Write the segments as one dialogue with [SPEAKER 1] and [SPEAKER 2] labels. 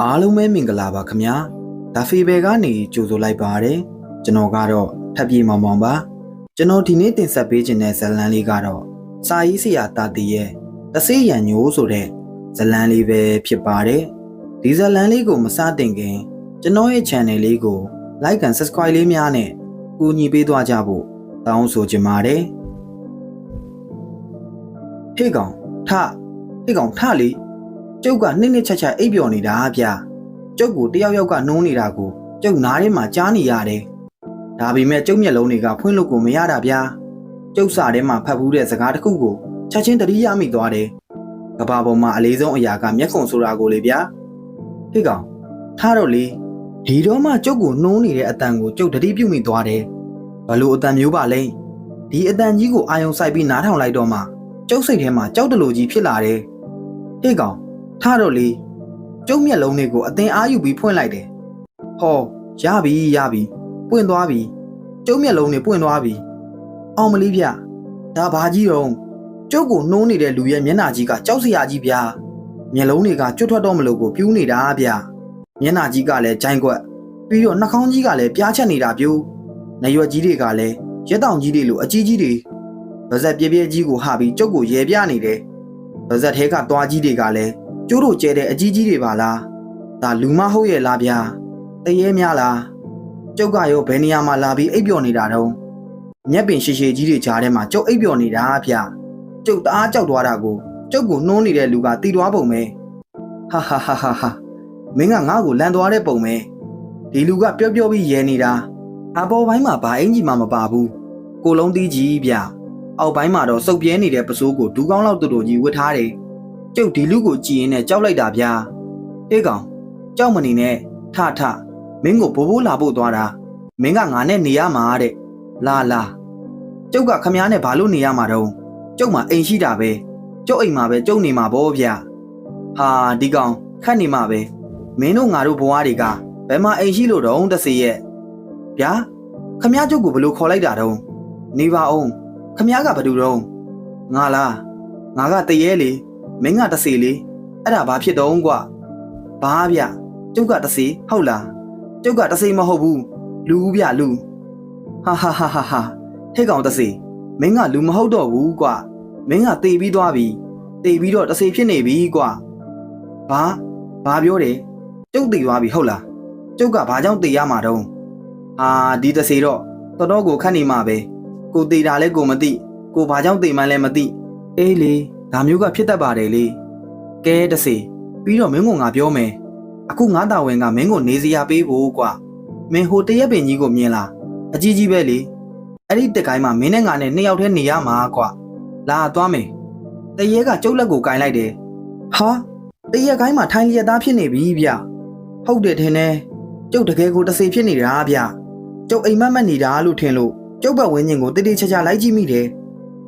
[SPEAKER 1] အားလုံးပဲမင်္ဂလာပါခင်ဗျာဒါဖီဘယ်ကနေကြိုဆိုလိုက်ပါတယ်ကျွန်တော်ကတော့ထပ်ပြေမောင်မောင်ပါကျွန်တော်ဒီနေ့တင်ဆက်ပေးခြင်းတဲ့ဇာတ်လမ်းလေးကတော့စာရေးဆရာတာတီရဲ့တဆေးရံညိုးဆိုတဲ့ဇာတ်လမ်းလေးပဲဖြစ်ပါတယ်ဒီဇာတ်လမ်းလေးကိုမစတင်ခင်ကျွန်တော်ရဲ့ channel လေးကို like and subscribe လေးများနဲ့ကူညီပေးသွားကြဖို့တောင်းဆိုချင်ပါတယ်ဟေ့ကောင်ထလေးကျုပ်ကနှစ်ချက်အိပ်ပျော်နေတာဗျာကျုပ်ကိုတယောက်ကနှိုးနေတာကိုကျုပ်နားထဲမှာကြားနေရတယ်ဒါပေမဲ့ကျုပ်မျက်လုံးတွေကဖွင့်လို့ကိုမရတာဗျာကျုပ်စာထဲမှာဖတ်ဘူးတဲ့စကားတစ်ခုကိုချက်ချင်းတတိယမိသွားတယ်ကဘာပေါ်မှာအလေးဆုံးအရာကမျက်ခုံဆိုတာကိုလေဗျာဟေ့ကောင်ထားတော့လေဒီတော့မှကျုပ်ကိုနှိုးနေတဲ့အတန်ကိုကျုပ်တတိပြုမိသွားတယ်ဘလို့အတန်မျိုးပါလဲဒီအတန်ကြီးကိုအာယုံစိုက်ပြီးနားထောင်လိုက်တော့မှကျုပ်စိတ်ထဲမှာကြောက်တလို့ကြီးဖြစ်လာတယ်ဟေ့ကောင်ထားတော့လေကျုပ်မျက်လုံးတွေကိုအသင်အားယူပြီးဖွင့်လိုက်တယ်ဟောရပြီပွင့်သွားပြီကျုပ်မျက်လုံးတွေပွင့်သွားပြီအောင်မလေးဗျဒါဘာကြီးတော့ကျုပ်ကိုနှိုးနေတဲ့လူရဲ့မျက်နှာကြီးကကြောက်စရာကြီးဗျာမျက်လုံးတွေကကျွတ်ထွက်တော့မလို့ကိုပြူးနေတာဗျာမျက်နှာကြီးကလည်းဂျိုင်းကွက်ပြီးတော့နှာခေါင်းကြီးကလည်းပြားချက်နေတာပြိုးနရွက်ကြီးတွေကလည်းရက်တောင်ကြီးတွေလိုအကြီးကြီးတွေဗဇက်ပြဲကြီးကိုဟာပြီးကျုပ်ကိုရဲပြနေတယ်ဗဇက်ထဲကသွားကြီးတွေကလည်းကျိုးတို့ကျဲတဲ့အကြီးကြီးတွေပါလားဒါလူမဟုတ်ရဲ့လားဗျာတရေများလားကျုပ်ကရောဘယ်နေရာမှာလာပြီးအိပ်ပျော်နေတာတော့မျက်ပင်ရှည်ရှည်ကြီးတွေကြားထဲမှာကျုပ်အိပ်ပျော်နေတာဗျာကျုပ်တအားကြောက်သွားတာကိုကျုပ်ကိုနှိုးနေတဲ့လူကတီးသွားပုံပဲဟာမင်းကငါ့ကိုလန်သွားတဲ့ပုံပဲဒီလူကပျော့ပြီးရဲနေတာအပေါ်ပိုင်းမှာဘာအင်ကြီးမှမပါဘူးကိုလုံးတီးကြီးဗျာအောက်ပိုင်းမှာတော့စုပ်ပြဲနေတဲ့ပစိုးကိုဒူးကောင်းလောက်တူတူကြီးဝတ်ထားတယ်ကျုပ်ဒီလူကိုကြည်ရင်နဲ့ကြောက်လိုက်တာဗျာအေးကောင်ကြောက်မနေနဲ့ထမင်းကိုဘိုးလာဖို့သွားတာမင်းကငါနဲ့နေရမှာတဲ့လာကျုပ်ကခမားနဲ့ဘာလို့နေရမှာတော့ကျုပ်မှာအိမ်ရှိတာပဲကျုပ်အိမ်မှာပဲကျုပ်နေမှာဗောဗျာဟာဒီကောင်ခတ်နေမှာပဲမင်းတို့ငါတို့ဘဝတွေကဘယ်မှာအိမ်ရှိလို့တော့တစေရဲ့ဗျာခမားကျုပ်ကိုဘလို့ခေါ်လိုက်တာတော့နေပါအောင်ခမားကဘာတူတော့ငါလားငါကတရေလေမင်းကတစေလေအဲ့ဒါဘာဖြစ်တော့ကွာဘာဗျကျုပ်ကတစေဟုတ်လားကျုပ်ကတစေမဟုတ်ဘူးလူဗျလူဟာဟဲ့ကောင်တစေမင်းကလူမဟုတ်တော့ဘူးကွာမင်းကတေပြီးသွားပြီတေပြီးတော့တစေဖြစ်နေပြီကွာဘာပြောတယ်ကျုပ်တေသွားပြီဟုတ်လားကျုပ်ကဘာကြောင့်တေရမှာတော့ဟာဒီတစေတော့တော်ကိုခတ်နေမှာပဲကိုတေတာလဲကိုမသိကိုဘာကြောင့်တေမှန်းလဲမသိအေးလေဒါမျိုးကဖြစ်တတ်ပါတယ်လေကဲတစေပြီးတော့မင်းကငါပြောမယ်အခုငါတာဝန်ကမင်းကိုနေစရာပေးဖို့ကွာမင်းဟိုတရက်ပင်ကြီးကိုမြင်လားအကြီးကြီးပဲလေအဲ့ဒီတက်ကိုင်းမှာမင်းနဲ့ငါနဲ့နှစ်ယောက်တည်းနေရမှာကွာလာသွားမယ်တရက်ကကျုပ်လက်ကိုကင်လိုက်တယ်ဟာတရက်ကိုင်းမှာထိုင်လျက်သားဖြစ်နေပြီဗျဟုတ်တယ်ထင်တယ်ကျုပ်တကယ်ကိုတစေဖြစ်နေတာဗျကျုပ်အိမ်မက်နေတာလို့ထင်လို့ကျုပ်ဘက်ဝင်းကျင်ကိုတိတိချာချာလိုက်ကြည့်မိတယ်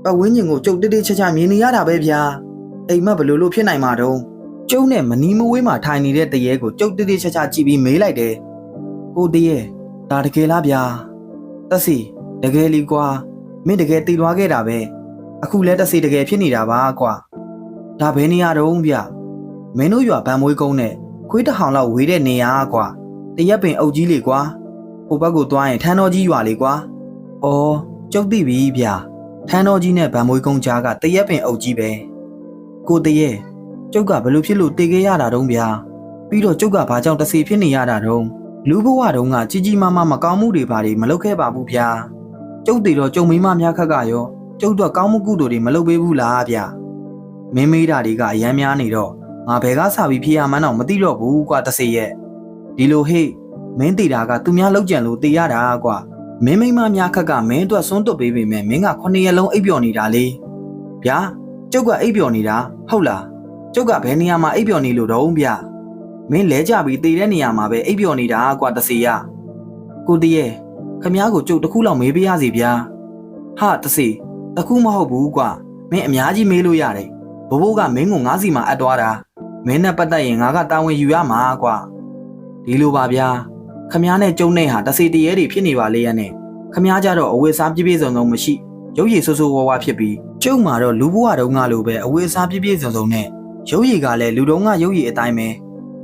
[SPEAKER 1] ပတ်ဝန်းကျင်ကိုကျုပ်တိတိချာချာမြင်နေရတာပဲဗျာအိမ်မက်ဘယ်လိုဖြစ်နိုင်မှာတော့ကျုပ်နဲ့မနီးမဝေးမှာထိုင်နေတဲ့တရေကိုကျုပ်တိတိချာချာကြည့်ပြီးမေးလိုက်တယ်ကိုတရေဒါတကယ်လားဗျာတက်စီတကယ်လီကွာမင်းတကယ်တည်သွားခဲ့တာပဲအခုလဲတက်စီတကယ်ဖြစ်နေတာပါကွာဒါဘယ်နေရာတော့ဗျမင်းတို့ရွာဗန်မွေးကုန်းနဲ့ခွေးတဟောင်လောက်ဝေးတဲ့နေရာကွာတရက်ပင်အုပ်ကြီးလေကွာဟိုဘက်ကိုသွားရင်ထန်းတော်ကြီးရွာလေကွာအော်ကျုပ်သိပြီဗျာထန်းတော်ကြီးနဲ့ဗန်မွေးကုန်းကြားကတရက်ပင်အုပ်ကြီးပဲကိုတရက်ကျုပ်ကဘလို့ဖြစ်လို့တေခဲ့ရတာတုံးဗျာပြီးတော့ကျုပ်ကဘာကြောင့်တစေဖြစ်နေရတာတုံးလူဘဝတုံးကကြီးမားမကောင်းမှုတွေဘာတွေမလုပ်ခဲ့ပါဘူးဗျာကျုပ်တေတော့ကျုံမိမများခက်ကရောကျုပ်တော့ကောင်းမှုကုသိုလ်တွေမလုပ်ပေးဘူးလားဗျာမင်းမေးတာတွေကအယမ်းများနေတော့ငါဘယ်ကစပြီးဖြစ်ရမှန်းတော့မသိတော့ဘူးကွာတစေရဲ့ဒီလိုဟေ့မင်းတေတာကသူများလောက်ကြံလို့တေရတာကွာမင်းမိမများခက်ကမင်းအတွက်စွန့်တွတ်ပေးပေမဲ့မင်းက9ရက်လုံးအိပ်ပျော်နေတာလေဗျာကျုပ်ကအိပ်ပျော်နေတာဟုတ်လားကျုပ်ကဘယ်နေရာမှာအိပ်ပျော်နေလို့တော့ဗျာမင်းလဲကြပြီးတေတဲ့နေရာမှာပဲအိပ်ပျော်နေတာကွာတစေရကိုတရေခမားကိုကျုပ်တခုလောက်မေးပေးရစီဗျာဟာတစေတခုမဟုတ်ဘူးကွာမင်းအများကြီးမေးလို့ရတယ်ဘိုးကမင်းကိုငါးစီမှာအပ်သွားတာမင်းနဲ့ပတ်သက်ရင်ငါကတာဝန်ယူရမှာကွာဒီလိုပါဗျာခမားနဲ့ကျုံနဲ့ဟာတစေတရေတွေဖြစ်နေပါလေရနဲ့ခမားကြတော့အဝတ်စားပြည့်ပြည့်စုံစုံမရှိရုပ်ရည်ဆိုးဆိုးဝါးဝါဖြစ်ပြီးကျုံမှာတော့လူဘဝတုန်းကလိုပဲအဝတ်စားပြည့်ပြည့်စုံစုံနဲ့ရုပ်ရည်ကလည်းလူတုံးကရုပ်ရည်အတိုင်းပဲ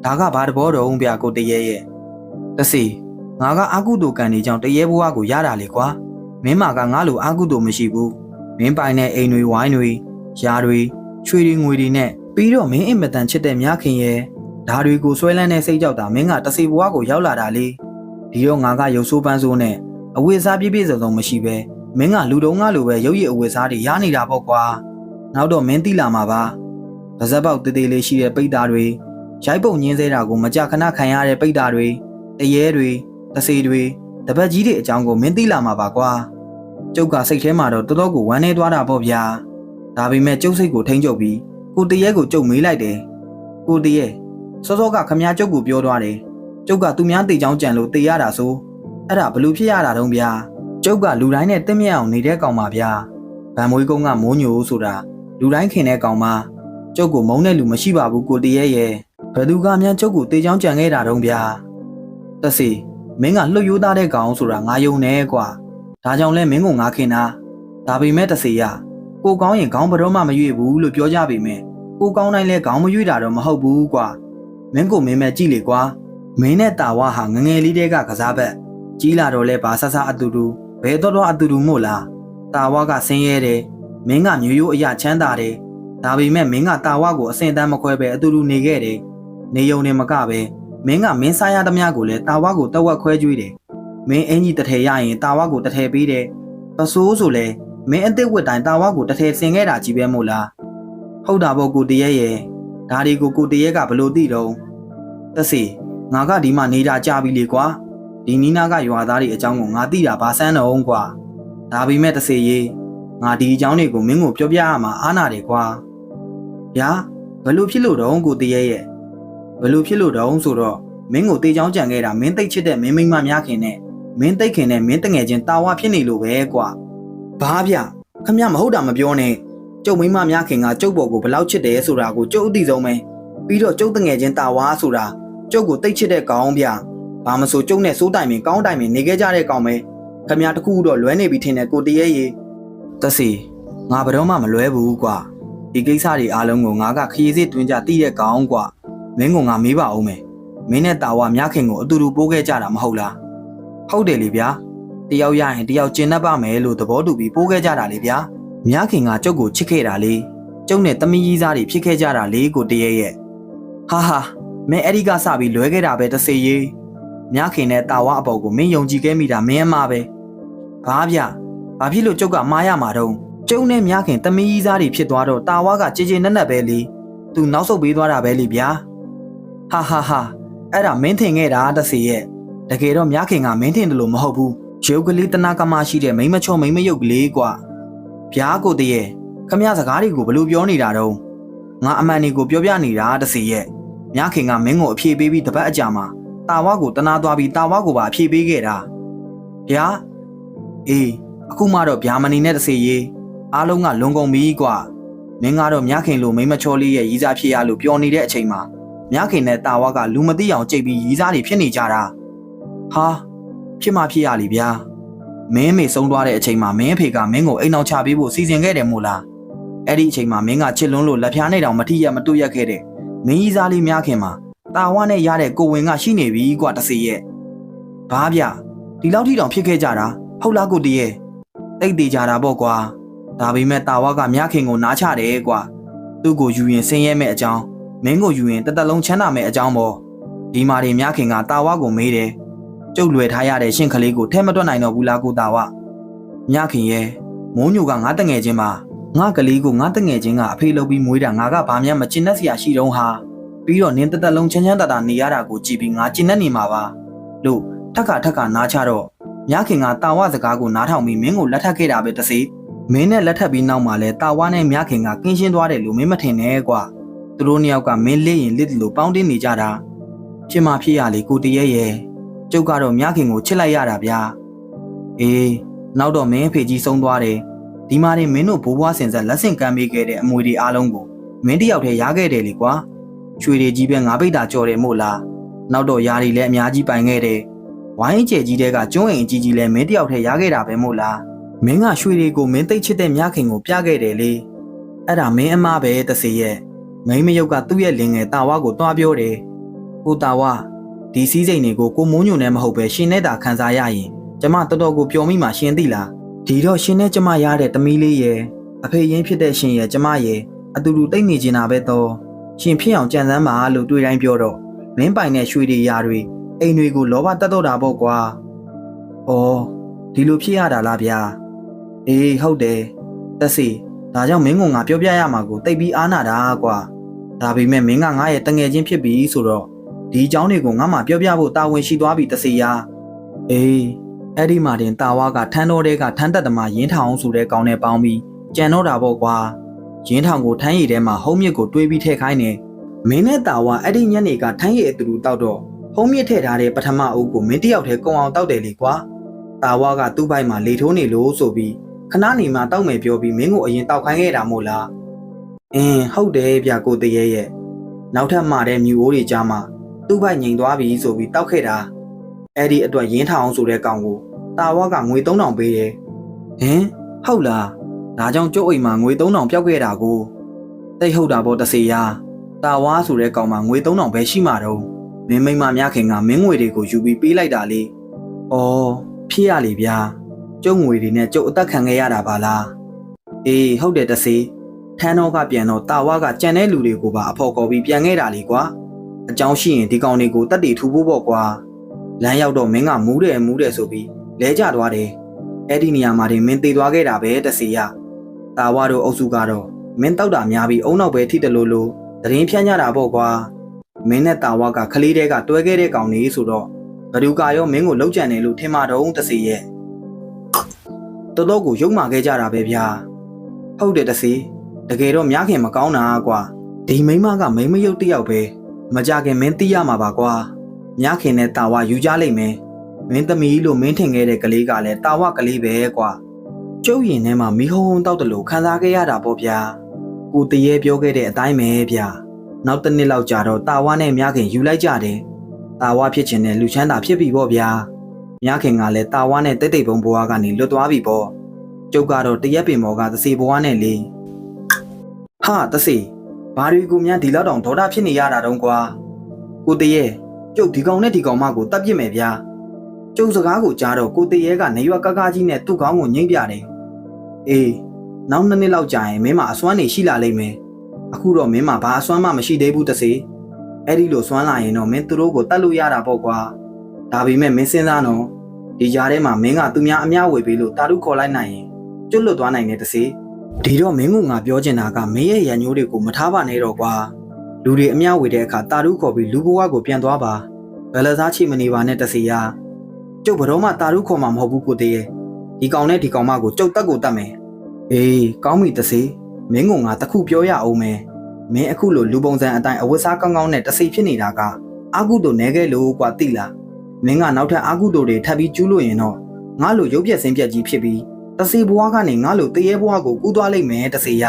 [SPEAKER 1] ဒါကဘာတဘောတော့ဗျာကိုတရေရဲ့တစီငါကအာကုတူကန်နေကြောင်းတရေဘွားကိုရတာလေကွာမင်းမကငါလိုအာကုတူမရှိဘူးမင်းပိုင်တဲ့အိမ်တွေဝိုင်းတွေယားတွေချွေတွေငွေတွေနဲ့ပြီးတော့မင်းအင်မတန်ချစ်တဲ့မြခင်ရဲ့ဓာတွေကိုဆွဲလန်းတဲ့စိတ်ကြောက်တာမင်းကတစီဘွားကိုရောက်လာတာလေဒီတော့ငါကရုပ်ဆိုးပန်းဆိုးနဲ့အဝိစားပြည့်ပြည့်စုံစုံမရှိပဲမင်းကလူတုံးကလိုပဲရုပ်ရည်အဝိစားတွေရနေတာပေါ့ကွာနောက်တော့မင်းသိလာမှာပါပါဇက်ပေါက်တေးသေးလေးရှိတဲ့ပိတ်သားတွေရိုက်ပုံညင်းစေတာကိုမကြခဏခံရတဲ့ပိတ်သားတွေတရေတွေတစီတွေတပတ်ကြီးတွေအကြောင်းကိုမင်းသိလာမှာပါကွာကျုပ်ကစိတ်ထဲမှာတော့တော်တော်ကိုဝမ်းနေသွားတာပေါ့ဗျာဒါပေမဲ့ကျုပ်စိတ်ကိုထိန်းချုပ်ပြီးကိုတရေကိုကျုပ်မေးလိုက်တယ်ကိုတရေစောစောကခမည်းကျုပ်ကိုပြောသွားတယ်ကျုပ်ကသူများတေချောင်းကြံလို့တေရတာဆိုအဲ့ဒါဘလို့ဖြစ်ရတာတုံးဗျာကျုပ်ကလူတိုင်းနဲ့တင်းမြတ်အောင်နေတဲ့ကောင်ပါဗျာဗန်မွေးကုန်းကမိုးညိုဆိုတာလူတိုင်းခင်တဲ့ကောင်ပါကျုပ်ကိုမုန်းတဲ့လူမရှိပါဘူးကိုတရေရဲ့ဘယ်သူကမှကျုပ်ကိုတေချောင်းကြံခဲ့တာတုံးဗျာတစီမင်းကလှုပ်ရိုးသားတဲ့ကောင်ဆိုတာငါယုံနေကွာဒါကြောင့်လဲမင်းကိုငါခင်တာဒါပေမဲ့တစီရကိုကောင်းရင်ခေါင်းဘတော်မှမရွေ့ဘူးလို့ပြောကြပေမဲ့ကိုကောင်းတိုင်းလဲခေါင်းမရွေ့တာတော့မဟုတ်ဘူးကွာမင်းကိုမင်းမဲ့ကြည့်လေကွာမင်းနဲ့တာဝါဟာငငယ်လေးတဲကကစားဘက်ကြီးလာတော့လဲဘာဆဆအတူတူဘယ်တော့အတူတူမို့လားတာဝါကဆင်းရဲတယ်မင်းကမျိုးရိုးအရာချမ်းသာတယ်ဒါပေမဲ့မင်းကတာဝါကိုအစင်တန်းမခွဲပဲအတူတူနေခဲ့တယ်နေယုံနေမကပဲမင်းကမင်းစားရသမျှကိုလည်းတာဝါကိုတဝက်ခွဲကျွေးတယ်မင်းအင်ကြီးတထဲရရင်တာဝါကိုတထဲပေးတယ်ပစိုးဆိုလဲမင်းအစ်စ်ဝတ်တိုင်းတာဝါကိုတထဲဆင်ခဲ့တာကြီးပဲမို့လားဟုတ်တာပေါ့ကိုတရေရဲ့ဒါတွေကိုကိုတရေကဘလို့သိတော့တစီငါကဒီမှာနေတာကြပြီလေကွာဒီနီးနားကရွာသားတွေအကြောင်းကိုငါသိတာဘာဆန်းတော့ကွာဒါပေမဲ့တစီရေငါဒီအကြောင်းတွေကိုမင်းကိုပြောပြရမှာအားနာတယ်ကွာဗျာဘလို့ဖြစ်လို့တော့ကိုတရေရဲ့ဘလို့ဖြစ်လို့တော့ဆိုတော့မင်းကိုတေချောင်းကြံခဲ့တာမင်းသိချစ်တဲ့မင်းမိမများခင်နဲ့မင်းသိခင်နဲ့မင်းတငယ်ချင်းတာဝါဖြစ်နေလို့ပဲကွာဘာဗျခမရမဟုတ်တာမပြောနဲ့ကျုပ်မိမများခင်ကကျုပ်ပေါ်ကိုဘလောက်ချစ်တယ်ဆိုတာကိုကျုပ်အသိဆုံးပဲပြီးတော့ကျုပ်တငယ်ချင်းတာဝါဆိုတာကျုပ်ကိုသိချစ်တဲ့ကောင်ဗျဘာမဆိုကျုပ်နဲ့စိုးတိုင်ပင်ကောင်းတိုင်ပင်နေခဲ့ကြတဲ့ကောင်ပဲခမရတခုတော့လွဲနေပြီထင်တယ်ကိုတရေရေတစီငါဘယ်တော့မှမလွဲဘူးကွာဒီကိစ္စတွေအားလုံးကိုငါကခရီးစစ်တွင်ကြသိတဲ့ကောင်ကွာမင်းကငါမေးပါဦးမယ်မင်းနဲ့တာဝါမြခင်ကိုအတူတူပိုးခဲ့ကြတာမဟုတ်လားဟုတ်တယ်လေဗျာတယောက်ရရင်တယောက်ကျင်납ပါမယ်လို့သဘောတူပြီးပိုးခဲ့ကြတာလေဗျာမြခင်ကကျုပ်ကိုချစ်ခဲ့တာလေကျုပ်နဲ့သမီးကြီးစားတွေဖြစ်ခဲ့ကြတာလေကိုတရေရဲ့ဟာဟာမင်းအဲ့ဒီကစပြီးလွဲခဲ့တာပဲတစေရေမြခင်နဲ့တာဝါအပေါ်ကိုမင်းယုံကြည်ခဲ့မိတာမင်းအမှားပဲဘာဗျဘာဖြစ်လို့ကျုပ်ကမှားရမှာတော့ကျုပ်နဲ့မြခင်သမီးကြီးစားတွေဖြစ်သွားတော့တာဝါကကြေကြေနက်နက်ပဲလေသူနောက်ဆုတ်ပေးသွားတာပဲလေဗျာဟာဟာဟာအဲ့ဒါမင်းထင်ခဲ့တာတစီရဲ့တကယ်တော့မြခင်ကမင်းထင်တယ်လို့မဟုတ်ဘူးရုပ်ကလေးတနာကမရှိတဲ့မိမချောမိမယုတ်ကလေးကွာဗျာကိုတရေခမရစကားတွေကိုဘလို့ပြောနေတာတော့ငါအမှန်တွေကိုပြောပြနေတာတစီရဲ့မြခင်ကမင်းကိုအဖြေပေးပြီးတပတ်အကြာမှာတာဝါကိုတနာသွားပြီးတာဝါကိုပါအဖြေပေးခဲ့တာဗျာအေးအခုမှတော့ဗျာမနီနဲ့တစီရေအားလုံးကလွန်ကုန်ပြီကွာမင်းကတော့မြခင်လိုမိမချောလေးရဲ့ရီးစားဖြစ်ရလို့ပြောနေတဲ့အချိန်မှာမြခင်နဲ့တာဝါကလူမသိအောင်ကြိတ်ပြီးရီးစားတွေဖြစ်နေကြတာဟာဖြစ်မှဖြစ်ရလीဗျာမင်းမေဆုံးသွားတဲ့အချိန်မှာမင်းအဖေကမင်းကိုအိမ်အောင်ချပေးဖို့စီစဉ်ခဲ့တယ်မို့လားအဲ့ဒီအချိန်မှာမင်းကချစ်လွန်းလို့လက်ဖြားနဲ့တောင်မထိရမတွေ့ရခဲ့တဲ့မင်းကြီးစားလေးမြခင်မှာတာဝါနဲ့ရတဲ့ကိုဝင်ကရှိနေပြီကွာတစီရဲ့ဘာဗျဒီလောက်ထိတောင်ဖြစ်ခဲ့ကြတာဟုတ်လားကိုတရေတိတ်သေးကြတာပေါ့ကွာဒါပေမဲ့တာဝါကမြခင်ကိုနားချတယ်ကွာသူ့ကိုယူရင်ဆင်းရဲမဲ့အကြောင်းမင်းကိုယူရင်တသက်လုံးချမ်းသာမဲ့အကြောင်းပေါ့ဒီမာတွေမြခင်ကတာဝါကိုမေးတယ်ကျုပ်လွယ်ထားရတဲ့ရှင်ကလေးကိုထဲမတွက်နိုင်တော့ဘူးလားကိုတာဝါမြခင်ရဲ့မိုးညိုကငါတငယ်ချင်းပါငါကလေးကိုငါတငယ်ချင်းကအဖေလုပ်ပြီးမွေးတာငါကဘာမှမကျင်တတ်စရာရှိတော့ဟာပြီးတော့နင်းတသက်လုံးချမ်းချမ်းသာသာနေရတာကိုကြည်ပြီးငါကျင်တတ်နေမှာပါလို့ထက်ခါနားချတော့မြခင်ကတာဝါစကားကိုနားထောင်ပြီးမင်းကိုလက်ထပ်ခဲ့တာပဲတစေမင်းနဲ့လက်ထပ်ပြီးနောက်မှာလဲတာဝါနဲ့မြခင်ကကင်းရှင်းသွားတယ်လို့မင်းမထင်နဲ့ကွာသူတို့နှစ်ယောက်ကမင်းလေးရင်လက်လို့ပေါင်းတင်းနေကြတာဖြစ်မှဖြစ်ရလေကိုတရေရဲ့ကျုပ်ကတော့မြခင်ကိုချစ်လိုက်ရတာဗျာအေးနောက်တော့မင်းအဖေကြီးဆုံးသွားတယ်ဒီမှာနေမင်းတို့ဘိုးဘွားဆင်ဆက်လက်ဆင့်ကမ်းပေးခဲ့တဲ့အမွေတွေအားလုံးကိုမင်းတယောက်တည်းရခဲ့တယ်လေကွာရွှေတွေကြီးပဲငါပိတ်တာကြော်တယ်မို့လားနောက်တော့ယာတွေလည်းအများကြီးပိုင်ခဲ့တယ်ဝိုင်းကျဲကြီးတဲ့ကကျွန်းအိမ်ကြီးကြီးလည်းမင်းတယောက်တည်းရခဲ့တာပဲမို့လားမင်းကရွှေတွေကိုမင်းသိချစ်တဲ့မြခင်ကိုပြခဲ့တယ်လေအဲ့ဒါမင်းအမားပဲတစေရဲ့မိမယုတ်ကသူ့ရဲ့လင်ငယ်တာဝါကိုတွားပြောတယ် ကိုတာဝဒီစည်းစိမ်တွေကိုကိုမိုးညိုနဲ့မဟုတ်ပဲရှင်နဲ့တာခံစားရရင်ကျမတော်တော်ကိုပျော်မိမှရှင်သိလားဒီတော့ရှင်နဲ့ကျမရတဲ့သမီးလေးရဲ့အဖေရင်းဖြစ်တဲ့ရှင်ရဲ့ကျမရဲ့အတူတူတိတ်နေကျင်တာပဲတော့ရှင်ဖြစ်အောင်ကြံစမ်းပါလို့တွေ့တိုင်းပြောတော့မင်းပိုင်တဲ့ရွှေတွေရာတွေအိမ်တွေကိုလောဘတက်တော့တာပေါ့ကွာ။အော်ဒီလိုဖြစ်ရတာလားဗျာ။အေးဟုတ်တယ်။တက်စီဒါကြောင့်မင်းကငါပြောပြရမှာကိုတိတ်ပြီးအားနာတာကွာ။ဒါပေမဲ့မင်းကငါရဲ့တငယ်ချင်းဖြစ်ပြီဆိုတော့ဒီအကြောင်းတွေကိုငါမှပြောပြဖို့တာဝန်ရှိသွားပြီတက်စီယာ။အေးအဲ့ဒီမှာတင်တာဝါကထန်းတော်တဲကထန်းတက်သမားရင်းထောင်ဆိုတဲ့ကောင်နဲ့ပေါင်းပြီးကြံတော့တာပေါ့ကွာ။ရင်းထောင်ကိုထန်းရည်ထဲမှာဟုံးမြစ်ကိုတွေးပြီးထည့်ခိုင်းနေမင်းနဲ့တာဝါအဲ့ဒီညနေကထန်းရည်အတူတူတောက်တော့ဟုံးမြစ်ထည့်ထားတဲ့ပထမအုပ်ကိုမင်းတယောက်တည်းကုံအောင်တောက်တယ်လေကွာတာဝါကသူ့ဘိုက်မှာလေထိုးနေလို့ဆိုပြီးခဏနေမှတောက်မယ်ပြောပြီးမင်းကိုအရင်တောက်ခိုင်းခဲ့တာမို့လားဟုတ်တယ်ဗျကိုတရေရဲ့နောက်ထပ်မှာတဲ့မြူအိုးတွေကြားမှာသူ့ဘိုက်ငိန်သွားပြီဆိုပြီးတောက်ခဲ့တာအဲ့ဒီအတွက်ရင်းထောင်ဆိုတဲ့ကောင်ကိုတာဝါကငွေ3000ပေးတယ်ဟုတ်လားဒါကြောင့်ကျုပ်အိမ်မှာငွေ3000ပျောက်ခဲ့တာကိုတိတ်ဟုတ်တာပေါ့တစေယာတာဝါဆိုတဲ့ကောင်မှာငွေ3000ပဲရှိမှာတော့မင်းမိမများခင်ကမင်းငွေတွေကိုယူပြီးပေးလိုက်တာလေ။အော်ဖြစ်ရလေဗျာ။ကျုပ်ငွေတွေနဲ့ကျုပ်အသက်ခံခဲ့ရတာပါလား။အေးဟုတ်တယ်တစေထန်းတော်ကပြန်တော့တာဝါကကြံတဲ့လူတွေကိုပါအဖို့ခေါ်ပြီးပြန်ခဲ့တာလေကွာ။အကြောင်းရှိရင်ဒီကောင်တွေကိုတက်တီထူဖို့ပေါ့ကွာ။လမ်းရောက်တော့မင်းကမူးတယ်ဆိုပြီးလဲကျသွားတယ်။အဲ့ဒီနေရာမှာတင်မင်းသေသွားခဲ့တာပဲတစေရ။တာဝါတို့အုပ်စုကတော့မင်းတောက်တာများပြီးအုံနောက်ပဲထိတယ်လို့တရင်ဖြန့်ကြတာပေါ့ကွာ။မင်းနဲ့တာဝါကခလေးတဲကတွဲခဲ့တဲ့ကောင်လေးဆိုတော့ဘဒူကာရောမင်းကိုလှုပ်ကြံတယ်လို့ထင်မှာတော့တစီရဲ့တော်တော်ကိုရုံမာခဲ့ကြတာပဲဗျာဟုတ်တယ်တစီတကယ်တော့များခင်မကောင်းတာကွာဒီမိန်းမကမိန်းမရုပ်တယောက်ပဲမကြခင်မင်းသိရမှာပါကွာများခင်နဲ့တာဝါယူကြလိမ့်မယ်မင်းသမီးလို့မင်းထင်ခဲ့တဲ့ကလေးကလည်းတာဝါကလေးပဲကွာကျုပ်ရင်ထဲမှာမီးဟုံးတောက်တယ်လို့ခံစားခဲ့ရတာပေါ့ဗျာကိုတရေပြောခဲ့တဲ့အတိုင်းပဲဗျာနောက်တစ်နှစ်လောက်ကြာတော့တာဝါနဲ့မြခင်ယူလိုက်ကြတယ်။တာဝါဖြစ်ချင်တဲ့လူချမ်းသာဖြစ်ပြီပေါ့ဗျာ။မြခင်ကလည်းတာဝါနဲ့တိတ်တိတ်ပုံဘွားကနေလွတ်သွားပြီပေါ့။ကျုပ်ကတော့တရက်ပင်မော်ကသစီဘွားနဲ့လေ။ဟာသစီဘာတွေကများဒီလောက်တောင်ဒေါသဖြစ်နေရတာတုံးကွာ။ကိုတရေကျုပ်ဒီကောင်နဲ့ဒီကောင်မကိုတတ်ပြစ်မယ်ဗျာ။ကျုပ်စကားကိုကြားတော့ကိုတရေကနေရွက်ကားကားကြီးနဲ့သူ့ခေါင်းကိုငိမ့်ပြတယ်။အေးနောက်2နှစ်လောက်ကြာရင်မင်းမအစွမ်းနေရှိလာလိမ့်မယ်။အခုတော့မင်းမဘာအစွမ်းမှမရှိသေးဘူးတစေအဲ့ဒီလိုစွမ်းလာရင်တော့မင်းသူတို့ကိုတတ်လို့ရတာပေါ့ကွာဒါပေမဲ့မင်းစဉ်းစားနော်ဒီကြားထဲမှာမင်းကသူများအများဝေပေးလို့တာရုခေါ်လိုက်နိုင်ရင်ကျွတ်လွတ်သွားနိုင်တယ်တစေဒီတော့မင်းကငါပြောချင်တာကမင်းရဲ့ရန်ညိုးတွေကိုမထားပါနဲ့တော့ကွာလူတွေအများဝေတဲ့အခါတာရုခေါ်ပြီးလူဘဝကိုပြန်သွားပါဘယ်လစားချိမနေပါနဲ့တစေရကျုပ်ဘတော်မှတာရုခေါ်မှာမဟုတ်ဘူးကိုတည်းရဲ့ဒီကောင်နဲ့ဒီကောင်မကိုကျုပ်တက်ကိုတတ်မယ်အေးကောင်းပြီတစေမင်းကငါတခုပြောရအောင်မယ်မင်းအခုလိုလူပုံစံအတိုင်းအဝတ်စားကောင်းကောင်းနဲ့တစိဖြစ်နေတာကအာကုတို့နဲခဲ့လို့ကွာသိလားမင်းကနောက်ထပ်အာကုတို့တွေထပ်ပြီးကျူးလို့ရင်တော့ငါလိုရုပ်ပြက်စင်းပြက်ကြီးဖြစ်ပြီးတစိဘွားကနေငါလိုတရေဘွားကိုကူးသွားလိမ့်မယ်တစိရ